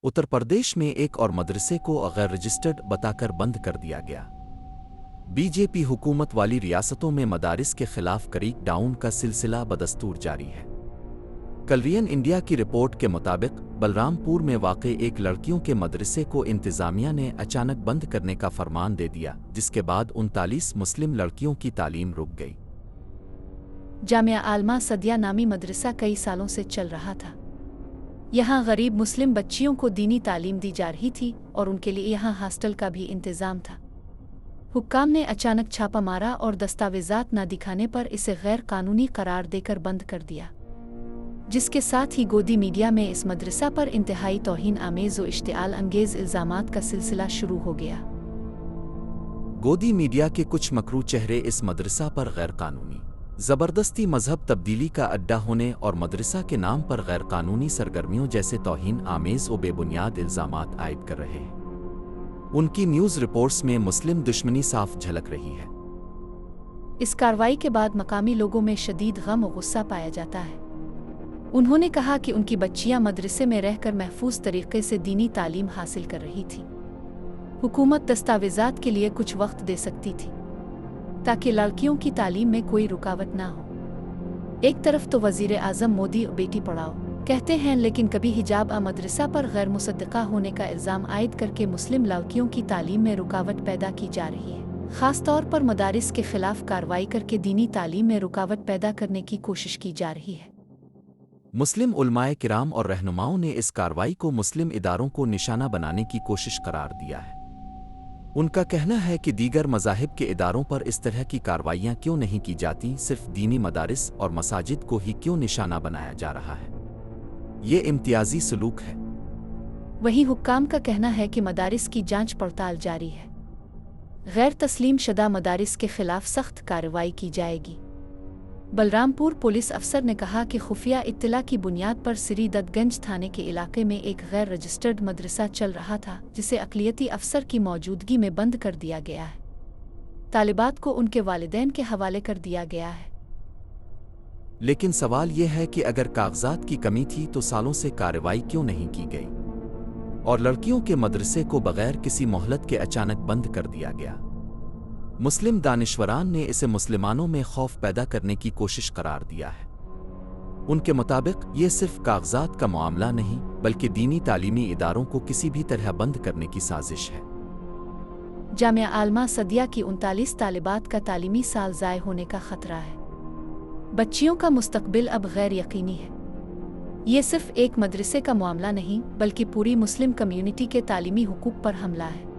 उत्तर प्रदेश में एक और मदरसे को गैर रजिस्टर्ड बताकर बंद कर दिया गया। बीजेपी हुकूमत वाली रियासतों में मदारिस के खिलाफ क्रेक डाउन का सिलसिला बदस्तूर जारी है। कलरियन इंडिया की रिपोर्ट के मुताबिक बलरामपुर में वाक़ एक लड़कियों के मदरसे को इंतज़ामिया ने अचानक बंद करने का फरमान दे दिया, जिसके बाद 39 मुस्लिम लड़कियों की तालीम रुक गई। जामिया आलमा सदिया नामी मदरसा कई सालों से चल रहा था। यहाँ गरीब मुस्लिम बच्चियों को दीनी तालीम दी जा रही थी और उनके लिए यहाँ हॉस्टल का भी इंतज़ाम था। हुक्काम ने अचानक छापा मारा और दस्तावेज़ात न दिखाने पर इसे गैर कानूनी करार देकर बंद कर दिया, जिसके साथ ही गोदी मीडिया में इस मदरसा पर इंतहाई तौहीन आमेज़ व इश्तिआल अंगेज़ इल्ज़ामात का सिलसिला शुरू हो गया। गोदी मीडिया के कुछ मकरू चेहरे इस मदरसा पर गैर कानूनी ज़बरदस्ती मजहब तब्दीली का अड्डा होने और मदरसा के नाम पर गैर कानूनी सरगर्मियों जैसे तौहीन आमेज़ व बेबुनियाद इल्ज़ामात आयद कर रहे हैं। उनकी न्यूज़ रिपोर्ट्स में मुस्लिम दुश्मनी साफ झलक रही है। इस कार्रवाई के बाद मकामी लोगों में शदीद गम और गुस्सा पाया जाता है। उन्होंने कहा कि उनकी बच्चियां मदरसे में रहकर महफूज तरीके से दीनी तालीम हासिल कर रही थी। हुकूमत दस्तावेज़ात के लिए कुछ वक्त दे सकती थी ताकि लड़कियों की तालीम में कोई रुकावट ना हो। एक तरफ तो वज़ीर आज़म मोदी बेटी पढ़ाओ कहते हैं, लेकिन कभी हिजाब मदरसा पर गैर मुसद्दक़ा होने का इल्ज़ाम आयद करके मुस्लिम लड़कियों की तालीम में रुकावट पैदा की जा रही है। ख़ास तौर पर मदारिस के खिलाफ कार्रवाई करके दीनी तालीम में रुकावट पैदा करने की कोशिश की जा रही है। मुस्लिम उलमाए किराम और रहनुमाओं ने इस कार्रवाई को मुस्लिम इदारों को निशाना बनाने की कोशिश करार दिया है। उनका कहना है कि दीगर मज़ाहिब के इदारों पर इस तरह की कार्रवाइयाँ क्यों नहीं की जाती, सिर्फ दीनी मदारिस और मसाजिद को ही क्यों निशाना बनाया जा रहा है। ये इम्तियाजी सलूक है। वहीं हुक्काम का कहना है कि मदारिस की जांच पड़ताल जारी है। गैर तस्लीम शुदा मदारिस के खिलाफ सख्त कार्रवाई की जाएगी। बलरामपुर पुलिस अफसर ने कहा कि खुफिया इत्तला की बुनियाद पर श्री दत्तगंज थाने के इलाके में एक गैर रजिस्टर्ड मदरसा चल रहा था, जिसे अक़लियती अफसर की मौजूदगी में बंद कर दिया गया है। तालिबात को उनके वालिदैन के हवाले कर दिया गया है। लेकिन सवाल यह है कि अगर कागजात की कमी थी तो सालों से कार्रवाई क्यों नहीं की गई और लड़कियों के मदरसे को बगैर किसी मोहलत के अचानक बंद कर दिया गया। मुस्लिम दानिश्वरान ने इसे मुसलमानों में खौफ पैदा करने की कोशिश करार दिया है। उनके मुताबिक ये सिर्फ कागजात का मामला नहीं, बल्कि दीनी तालीमी इदारों को किसी भी तरह बंद करने की साजिश है। जामिया आलमा सदिया की 39 तालिबात का तालीमी साल ज़ाय होने का खतरा है। बच्चियों का मुस्तकबिल अब गैर यकीनी है। ये सिर्फ एक मदरसे का मामला नहीं, बल्कि पूरी मुस्लिम कम्युनिटी के तालीमी हुकूक पर हमला है।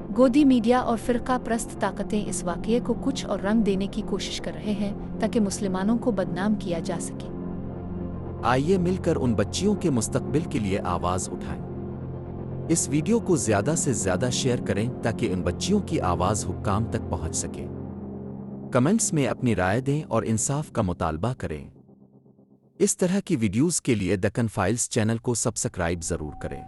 गोदी मीडिया और फ़िरका प्रस्त ताकतें इस वाक़ये को कुछ और रंग देने की कोशिश कर रहे हैं ताकि मुसलमानों को बदनाम किया जा सके। आइए मिलकर उन बच्चियों के मुस्तकबिल के लिए आवाज़ उठाएं। इस वीडियो को ज़्यादा से ज़्यादा शेयर करें ताकि उन बच्चियों की आवाज़ हुक्काम तक पहुँच सके। कमेंट्स में अपनी राय दें और इंसाफ का मुतालबा करें। इस तरह की वीडियोज़ के लिए दक्कन फाइल्स चैनल को सब्सक्राइब ज़रूर करें।